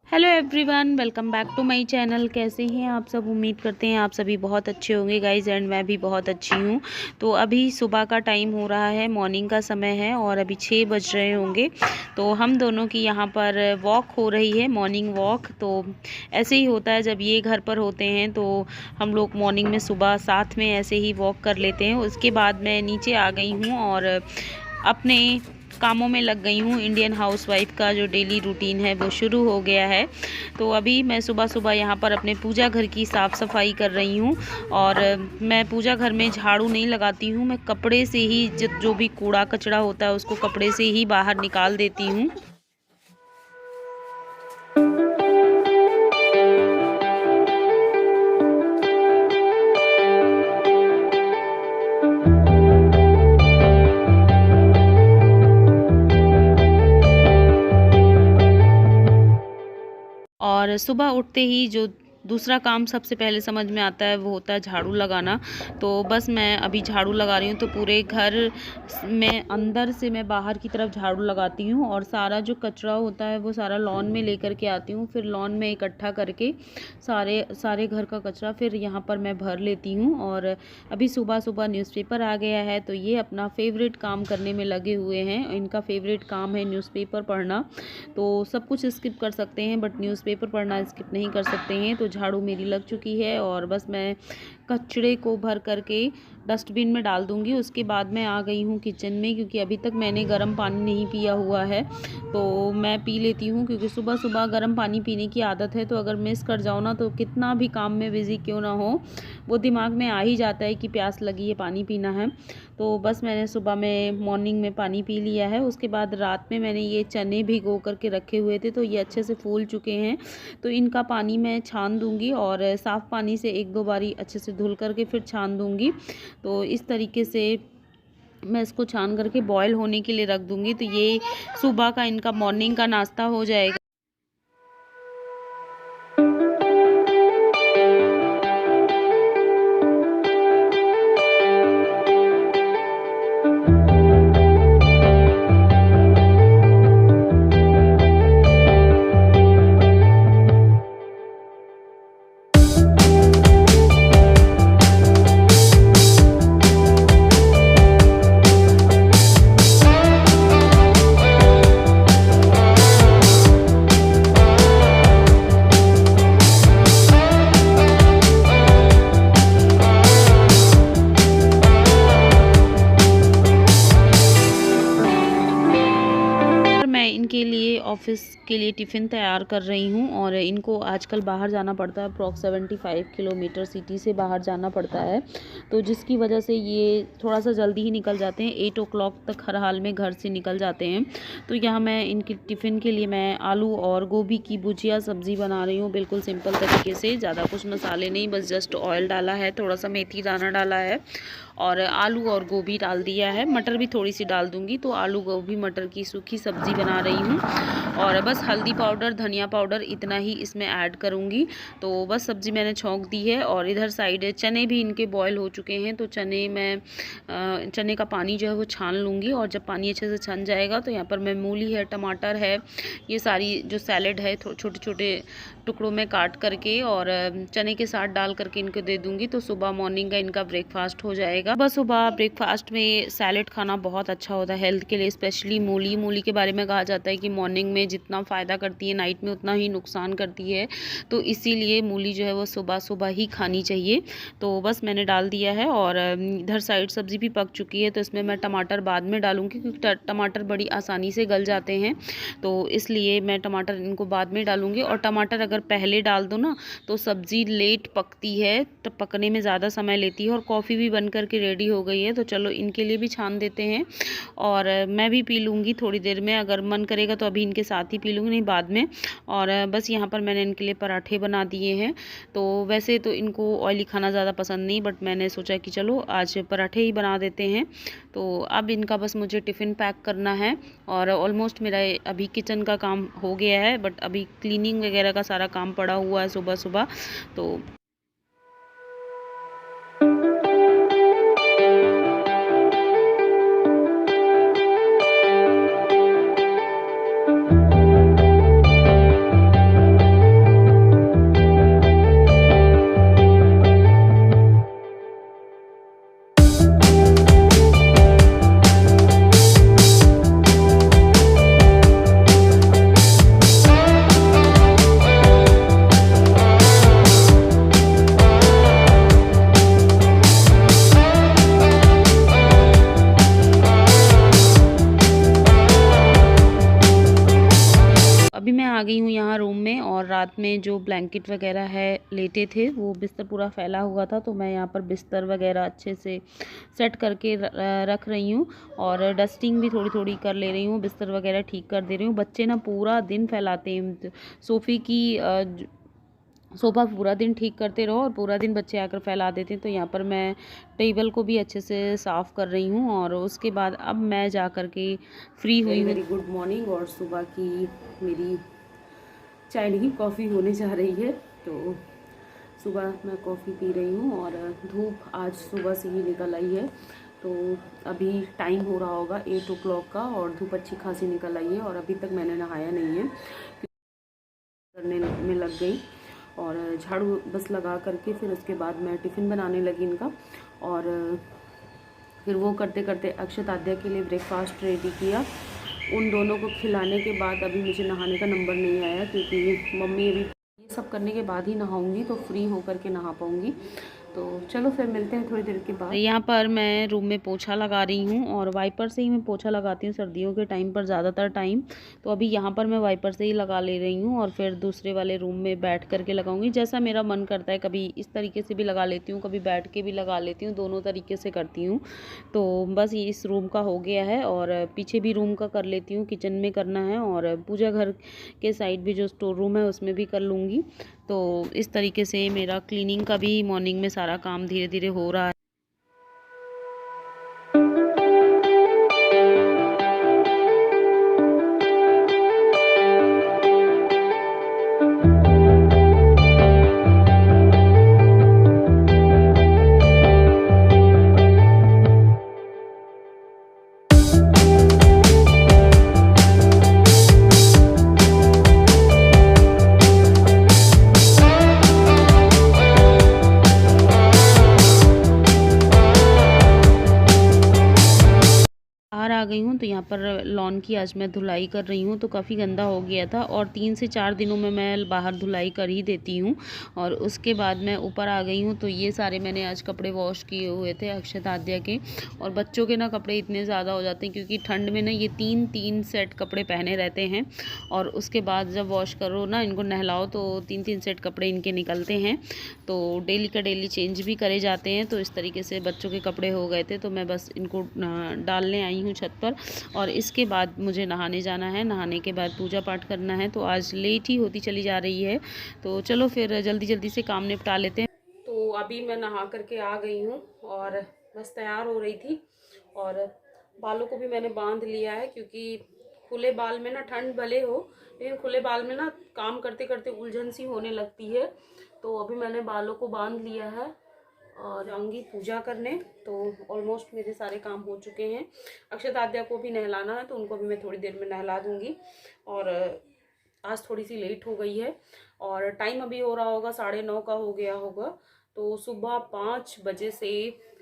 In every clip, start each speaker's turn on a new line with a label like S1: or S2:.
S1: Hello everyone, welcome back to my channel. कैसे हैं आप सब? उम्मीद करते हैं आप सभी बहुत अच्छे होंगे गाइज, एंड मैं भी बहुत अच्छी हूँ। तो अभी सुबह का टाइम हो रहा है, मॉर्निंग का समय है और अभी 6 बज रहे होंगे। तो हम दोनों की यहाँ पर वॉक हो रही है, मॉर्निंग वॉक। तो ऐसे ही होता है जब ये घर पर होते हैं तो हम लोग मॉर्निंग में सुबह साथ में ऐसे ही वॉक कर लेते हैं। उसके बाद मैं नीचे आ गई हूँ और अपने कामों में लग गई हूँ। इंडियन हाउसवाइफ का जो डेली रूटीन है वो शुरू हो गया है। तो अभी मैं सुबह सुबह यहाँ पर अपने पूजा घर की साफ़ सफाई कर रही हूँ। और मैं पूजा घर में झाड़ू नहीं लगाती हूँ, मैं कपड़े से ही जो भी कूड़ा कचरा होता है उसको कपड़े से ही बाहर निकाल देती हूँ। और सुबह उठते ही जो दूसरा काम सबसे पहले समझ में आता है वो होता है झाड़ू लगाना। तो बस मैं अभी झाड़ू लगा रही हूँ। तो पूरे घर में अंदर से मैं बाहर की तरफ झाड़ू लगाती हूँ और सारा जो कचरा होता है वो सारा लॉन में लेकर के आती हूँ। फिर लॉन में इकट्ठा करके सारे घर का कचरा फिर यहाँ पर मैं भर लेती हूँ। और अभी सुबह सुबह न्यूज़पेपर आ गया है तो ये अपना फेवरेट काम करने में लगे हुए हैं। इनका फेवरेट काम है न्यूज़पेपर पढ़ना। तो सब कुछ स्किप कर सकते हैं बट न्यूज़पेपर पढ़ना स्किप नहीं कर सकते हैं। तो झाड़ू मेरी लग चुकी है और बस मैं कचड़े को भर करके डस्टबिन में डाल दूंगी। उसके बाद मैं आ गई हूँ किचन में, क्योंकि अभी तक मैंने गर्म पानी नहीं पिया हुआ है। तो मैं पी लेती हूँ क्योंकि सुबह सुबह गर्म पानी पीने की आदत है। तो अगर मिस कर जाओ ना तो कितना भी काम में बिज़ी क्यों ना हो, वो दिमाग में आ ही जाता है कि प्यास लगी है, पानी पीना है। तो बस मैंने सुबह में मॉर्निंग में पानी पी लिया है। उसके बाद रात में मैंने ये चने भिगो करके रखे हुए थे तो ये अच्छे से फूल चुके हैं। तो इनका पानी मैं छान दूंगी और साफ़ पानी से एक दो बारी अच्छे से धुल करके फिर छान दूंगी। तो इस तरीके से मैं इसको छान करके बॉयल होने के लिए रख दूंगी। तो ये सुबह का इनका मॉर्निंग का नाश्ता हो जाएगा। मैं इनके लिए ऑफिस के लिए टिफ़िन तैयार कर रही हूँ। और इनको आजकल बाहर जाना पड़ता है, अप्रॉक्स 75 किलोमीटर सिटी से बाहर जाना पड़ता है। तो जिसकी वजह से ये थोड़ा सा जल्दी ही निकल जाते हैं, 8 o'clock तक हर हाल में घर से निकल जाते हैं। तो यहाँ मैं इनके टिफ़िन के लिए मैं आलू और गोभी की भुजिया सब्ज़ी बना रही हूँ, बिल्कुल सिंपल तरीके से। ज़्यादा कुछ मसाले नहीं, बस जस्ट ऑयल डाला है, थोड़ा सा मेथी दाना डाला है और आलू और गोभी डाल दिया है। मटर भी थोड़ी सी डाल दूंगी। तो आलू गोभी मटर की सूखी सब्ज़ी बना रही हूँ और बस हल्दी पाउडर धनिया पाउडर इतना ही इसमें ऐड करूँगी। तो बस सब्ज़ी मैंने छौंक दी है। और इधर साइड चने भी इनके बॉयल हो चुके हैं। तो चने का पानी जो है वो छान लूँगी। और जब पानी अच्छे से छन जाएगा तो यहाँ पर मैं मूली है, टमाटर है, ये सारी जो सैलेड है छोटे छोटे टुकड़ों में काट करके और चने के साथ डाल करके इनको दे दूँगी। तो सुबह मॉर्निंग का इनका ब्रेकफास्ट हो जाएगा। सुबह सुबह ब्रेकफास्ट में सैलेड खाना बहुत अच्छा होता है हेल्थ के लिए, स्पेशली मूली के बारे में कहा जाता है कि मॉर्निंग में जितना फ़ायदा करती है नाइट में उतना ही नुकसान करती है। तो इसीलिए मूली जो है वो सुबह सुबह ही खानी चाहिए। तो बस मैंने डाल दिया है और इधर साइड सब्ज़ी भी पक चुकी है। तो इसमें मैं टमाटर बाद में डालूँगी क्योंकि टमाटर बड़ी आसानी से गल जाते हैं। तो इसलिए मैं टमाटर इनको बाद में डालूँगी। और टमाटर अगर पहले डाल दो ना तो सब्ज़ी लेट पकती है, तो पकने में ज़्यादा समय लेती है। और कॉफ़ी भी बन करके रेडी हो गई है। तो चलो इनके लिए भी छान देते हैं और मैं भी पी लूँगी थोड़ी देर में, अगर मन करेगा तो अभी इनके साथ ही पी लूँगी, नहीं बाद में। और बस यहाँ पर मैंने इनके लिए पराठे बना दिए हैं। तो वैसे तो इनको ऑयली खाना ज़्यादा पसंद नहीं, बट मैंने सोचा कि चलो आज पराठे ही बना देते हैं। तो अब इनका बस मुझे टिफ़िन पैक करना है और ऑलमोस्ट मेरा अभी किचन का काम हो गया है, बट अभी क्लीनिंग वगैरह का सारा काम पड़ा हुआ है सुबह सुबह। तो रूम में, और रात में जो ब्लैंकेट वगैरह है लेटे थे वो बिस्तर पूरा फैला हुआ था, तो मैं यहाँ पर बिस्तर वगैरह अच्छे से सेट करके रख रही हूँ और डस्टिंग भी थोड़ी थोड़ी कर ले रही हूँ, बिस्तर वगैरह ठीक कर दे रही हूँ। बच्चे ना पूरा दिन फैलाते हैं सोफ़े की, सोफ़ा पूरा दिन ठीक करते रहो और पूरा दिन बच्चे आकर फैला देते हैं। तो यहाँ पर मैं टेबल को भी अच्छे से साफ़ कर रही हूँ और उसके बाद अब मैं जा कर के फ्री हुई। वेरी गुड मॉर्निंग, और सुबह की मेरी चाय नहीं कॉफ़ी होने जा रही है। तो सुबह मैं कॉफ़ी पी रही हूँ और धूप आज सुबह से ही निकल आई है। तो अभी टाइम हो रहा होगा 8 o'clock का और धूप अच्छी खासी निकल आई है और अभी तक मैंने नहाया नहीं है, करने में लग गई और झाड़ू बस लगा करके फिर उसके बाद मैं टिफ़िन बनाने लगी इनका। और फिर वो करते करते अक्षत आद्या के लिए ब्रेकफास्ट रेडी किया। उन दोनों को खिलाने के बाद अभी मुझे नहाने का नंबर नहीं आया, क्योंकि मम्मी अभी ये सब करने के बाद ही नहाऊंगी, तो फ्री होकर के नहा पाऊंगी। तो चलो फिर मिलते हैं थोड़ी देर के बाद। यहाँ पर मैं रूम में पोछा लगा रही हूँ और वाइपर से ही मैं पोछा लगाती हूँ सर्दियों के टाइम पर ज़्यादातर टाइम। तो अभी यहाँ पर मैं वाइपर से ही लगा ले रही हूँ और फिर दूसरे वाले रूम में बैठ करके लगाऊंगी, जैसा मेरा मन करता है। कभी इस तरीके से भी लगा लेती हूँ, कभी बैठ के भी लगा लेती हूँ, दोनों तरीके से करती हूँ। तो बस ये इस रूम का हो गया है और पीछे भी रूम का कर लेती हूँ, किचन में करना है और पूजा घर के साइड भी जो स्टोर रूम है उसमें भी कर लूँगी। तो इस तरीके से मेरा क्लीनिंग का भी मॉर्निंग में सारा काम धीरे धीरे हो रहा है। बाहर आ गई हूँ तो यहाँ पर लॉन की आज मैं धुलाई कर रही हूँ, तो काफ़ी गंदा हो गया था और 3 से 4 दिनों में मैं बाहर धुलाई कर ही देती हूँ। और उसके बाद मैं ऊपर आ गई हूँ, तो ये सारे मैंने आज कपड़े वॉश किए हुए थे अक्षत आद्या के। और बच्चों के ना कपड़े इतने ज़्यादा हो जाते हैं क्योंकि ठंड में ना ये 3 सेट कपड़े पहने रहते हैं और उसके बाद जब वॉश करो ना, इनको नहलाओ, तो 3 सेट कपड़े इनके निकलते हैं। तो डेली का डेली चेंज भी करे जाते हैं। तो इस तरीके से बच्चों के कपड़े हो गए थे, तो मैं बस इनको डालने आई हूँ छत पर और इसके बाद मुझे नहाने जाना है। नहाने के बाद पूजा पाठ करना है, तो आज लेट ही होती चली जा रही है। तो चलो फिर जल्दी जल्दी से काम निपटा लेते हैं। तो अभी मैं नहा करके आ गई हूँ और बस तैयार हो रही थी और बालों को भी मैंने बांध लिया है, क्योंकि खुले बाल में ना ठंड भले हो, लेकिन खुले बाल में ना काम करते करते उलझन सी होने लगती है। तो अभी मैंने बालों को बांध लिया है और जाऊंगी पूजा करने। तो ऑलमोस्ट मेरे सारे काम हो चुके हैं। अक्षत आद्या को भी नहलाना है, तो उनको भी मैं थोड़ी देर में नहला दूंगी। और आज थोड़ी सी लेट हो गई है और टाइम अभी हो रहा होगा 9:30 का हो गया होगा। तो सुबह 5 बजे से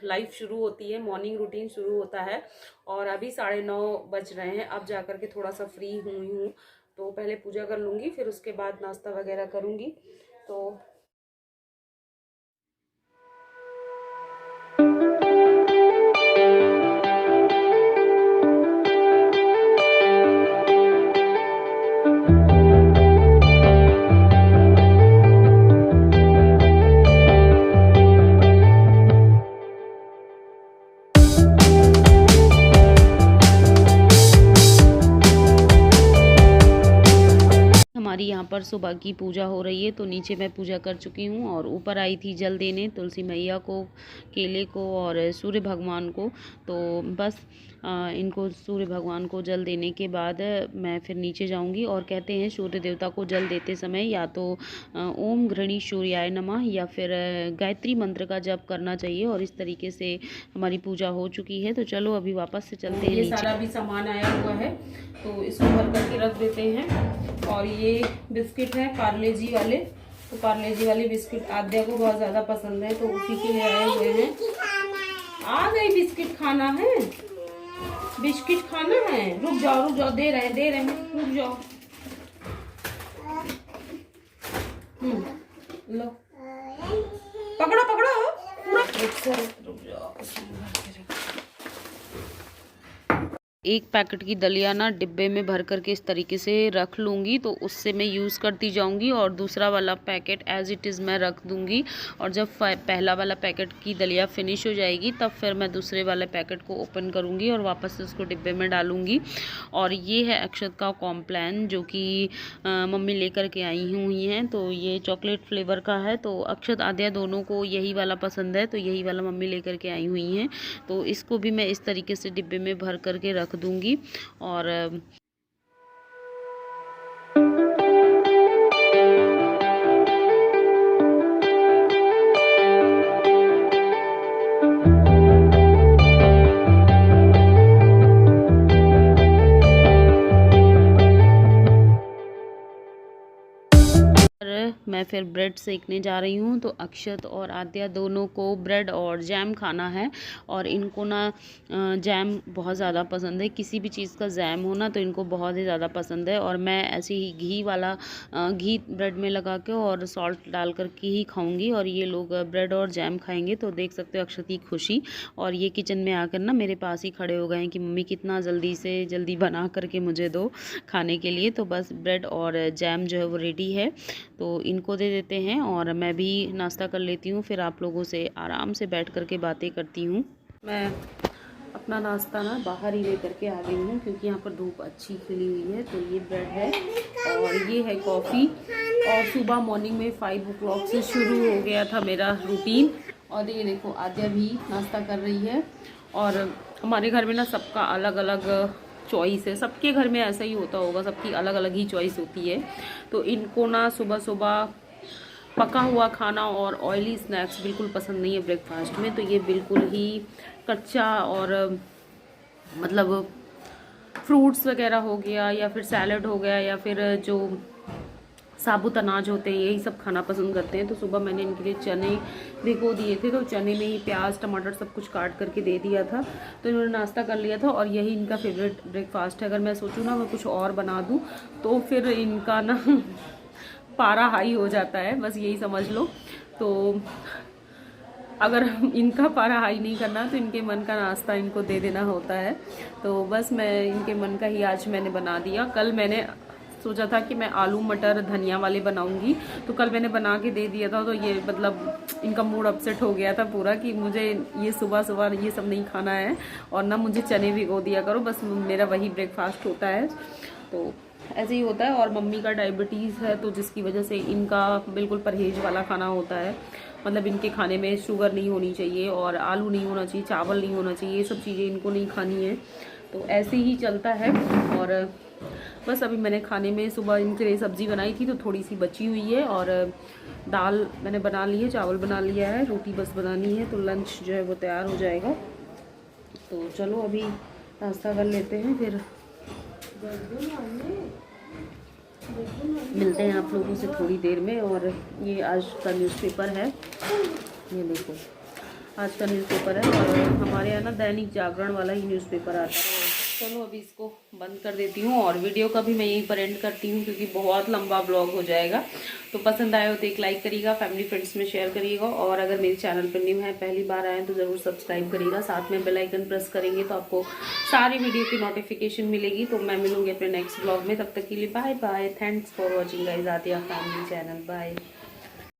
S1: लाइफ शुरू होती है, मॉर्निंग रूटीन शुरू होता है और अभी 9:30 बज रहे हैं। अब जा कर के थोड़ा सा फ्री हुई हूँ, तो पहले पूजा कर लूँगी, फिर उसके बाद नाश्ता वगैरह करूँगी। तो हमारी यहाँ पर सुबह की पूजा हो रही है, तो नीचे मैं पूजा कर चुकी हूँ और ऊपर आई थी जल देने तुलसी मैया को, केले को और सूर्य भगवान को। तो बस इनको सूर्य भगवान को जल देने के बाद मैं फिर नीचे जाऊंगी। और कहते हैं सूर्य देवता को जल देते समय या तो ओम घृणी सूर्याय नमः या फिर गायत्री मंत्र का जप करना चाहिए। और इस तरीके से हमारी पूजा हो चुकी है। तो चलो अभी वापस से चलते हैं। ये सारा भी सामान आया हुआ है, तो इसको भर करके रख देते हैं। और ये बिस्किट है पार्ले जी वाले, तो पार्ले जी वाले बिस्किट आद्या को बहुत ज़्यादा पसंद है, तो उसी के लिए आए हुए हैं। आ गई बिस्किट खाना है, बिस्किट खाना है, रुक जाओ, दे रहे हैं, रुक जाओ। लो पकड़ो पूरा, रुक जाओ। एक पैकेट की दलिया ना डिब्बे में भर करके इस तरीके से रख लूँगी, तो उससे मैं यूज़ करती जाऊँगी और दूसरा वाला पैकेट एज़ इट इज़ मैं रख दूँगी। और जब पहला वाला पैकेट की दलिया फिनिश हो जाएगी तब फिर मैं दूसरे वाले पैकेट को ओपन करूँगी और वापस से उसको डिब्बे में डालूँगी। और ये है अक्षत का कॉम्प्लान जो कि मम्मी लेकर के आई हुई हैं। तो ये चॉकलेट फ्लेवर का है। तो अक्षत आद्या दोनों को यही वाला पसंद है, तो यही वाला मम्मी लेकर के आई हुई हैं। तो इसको भी मैं इस तरीके से डिब्बे में भर करके रख दूंगी। और मैं फिर ब्रेड सेकने जा रही हूँ। तो अक्षत और आद्या दोनों को ब्रेड और जैम खाना है और इनको ना जैम बहुत ज़्यादा पसंद है। किसी भी चीज़ का जैम हो ना तो इनको बहुत ही ज़्यादा पसंद है। और मैं ऐसे ही घी वाला घी ब्रेड में लगा के और सॉल्ट डाल कर के ही खाऊंगी और ये लोग ब्रेड और जैम खाएंगे। तो देख सकते हो अक्षत की खुशी। और ये किचन में आकर ना मेरे पास ही खड़े हो गए हैं कि मम्मी कितना जल्दी बना करके मुझे दो खाने के लिए। तो बस ब्रेड और जैम जो है वो रेडी है, तो इनको दे देते हैं और मैं भी नाश्ता कर लेती हूँ। फिर आप लोगों से आराम से बैठ कर के बातें करती हूँ। मैं अपना नाश्ता ना बाहर ही ले करके आ गई हूँ क्योंकि यहाँ पर धूप अच्छी खिली हुई है। तो ये ब्रेड है और ये है कॉफ़ी। और सुबह मॉर्निंग में 5 o'clock से शुरू हो गया था मेरा रूटीन। और ये देखो आद्या भी नाश्ता कर रही है। और हमारे घर में ना सबका अलग अलग चॉइस है, सबके घर में ऐसा ही होता होगा, सबकी अलग अलग ही चॉइस होती है। तो इनको ना सुबह सुबह पका हुआ खाना और ऑयली स्नैक्स बिल्कुल पसंद नहीं है ब्रेकफास्ट में। तो ये बिल्कुल ही कच्चा और मतलब फ्रूट्स वगैरह हो गया या फिर सैलड हो गया या फिर जो साबुत अनाज होते हैं यही सब खाना पसंद करते हैं। तो सुबह मैंने इनके लिए चने भिगो दिए थे, तो चने में ही प्याज टमाटर सब कुछ काट करके दे दिया था। तो इन्होंने नाश्ता कर लिया था और यही इनका फेवरेट ब्रेकफास्ट है। अगर मैं सोचूँ ना मैं कुछ और बना दूँ तो फिर इनका ना पारा हाई हो जाता है, बस यही समझ लो। तो अगर इनका पारा हाई नहीं करना तो इनके मन का नाश्ता इनको दे देना होता है। तो बस मैं इनके मन का ही आज मैंने बना दिया। कल मैंने सोचा था कि मैं आलू मटर धनिया वाले बनाऊंगी, तो कल मैंने बना के दे दिया था। तो ये मतलब इनका मूड अपसेट हो गया था पूरा कि मुझे ये सुबह सुबह ये सब नहीं खाना है और ना मुझे चने भिगो दिया करो, बस मेरा वही ब्रेकफास्ट होता है। तो ऐसे ही होता है। और मम्मी का डायबिटीज़ है तो जिसकी वजह से इनका बिल्कुल परहेज वाला खाना होता है। मतलब इनके खाने में शुगर नहीं होनी चाहिए और आलू नहीं होना चाहिए, चावल नहीं होना चाहिए, ये सब चीज़ें इनको नहीं खानी है। तो ऐसे ही चलता है। और बस अभी मैंने खाने में सुबह इनके लिए सब्ज़ी बनाई थी तो थोड़ी सी बची हुई है और दाल मैंने बना ली है, चावल बना लिया है, रोटी बस बनानी है। तो लंच जो है वो तैयार हो जाएगा। तो चलो अभी नाश्ता कर लेते हैं, फिर मिलते हैं आप लोगों से थोड़ी देर में। और ये आज का न्यूज़पेपर है, ये देखो आज का न्यूज़पेपर है और हमारे यहाँ ना दैनिक जागरण वाला ही न्यूज़पेपर आता है। चलो अभी इसको बंद कर देती हूँ और वीडियो का भी मैं यहीं पर एंड करती हूँ क्योंकि बहुत लंबा ब्लॉग हो जाएगा। तो पसंद आए हो तो एक लाइक करिएगा, फैमिली फ्रेंड्स में शेयर करिएगा और अगर मेरे चैनल पर न्यू है पहली बार आए तो ज़रूर सब्सक्राइब करिएगा। साथ में बेल आइकन प्रेस करेंगे तो आपको सारी वीडियो की नोटिफिकेशन मिलेगी। तो मैं मिलूंगी अपने नेक्स्ट ब्लॉग में, तब तक के लिए bye bye. Thanks for watching guys, Atiya family channel. Bye.